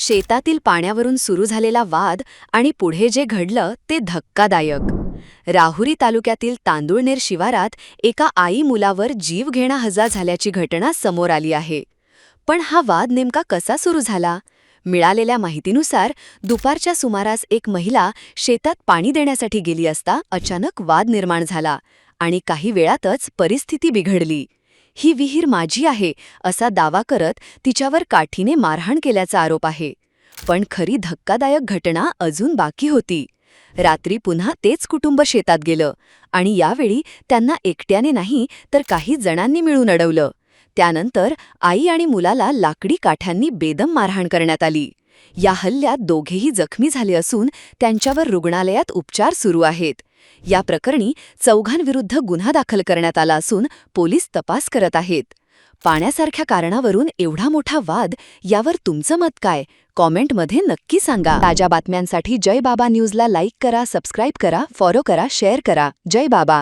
शेतातील पाण्यावरून सुरू झालेला वाद आणि पुढे जे घडलं ते धक्कादायक. राहुरी तालुक्यातील तांदुळनेर शिवारात एका आई मुलावर जीवघेणा हल्ला झाल्याची घटना समोर आली आहे. पण हा वाद नेमका कसा सुरू झाला? मिळालेल्या माहितीनुसार दुपारच्या सुमारास एक महिला शेतात पाणी देण्यासाठी गेली असता अचानक वाद निर्माण झाला आणि काही वेळातच परिस्थिती बिघडली. ही विहीर माझी आहे असा दावा करत तिच्यावर काठीने मारहाण केल्याचा आरोप आहे. पण खरी धक्कादायक घटना अजून बाकी होती. रात्री पुन्हा तेच कुटुंब शेतात गेलं आणि यावेळी त्यांना एकट्याने नाही तर काही जणांनी मिळून अडवलं. त्यानंतर आई आणि मुलाला लाकडी काठ्यांनी बेदम मारहाण करण्यात आली. या हल्ल्यात दोघेही जखमी झाले असून त्यांच्यावर रुग्णालयात उपचार सुरू आहेत. या प्रकरणी चौघांविरुद्ध गुन्हा दाखल करण्यात आला असून पोलीस तपास करत आहेत. पाण्यासारख्या कारणावरून एवढा मोठा वाद, यावर तुमचं मत काय? कॉमेंटमध्ये नक्की सांगा. ताज्या बातम्यांसाठी जय बाबा न्यूजला लाईक करा, सबस्क्राईब करा, फॉलो करा, शेअर करा. जय बाबा.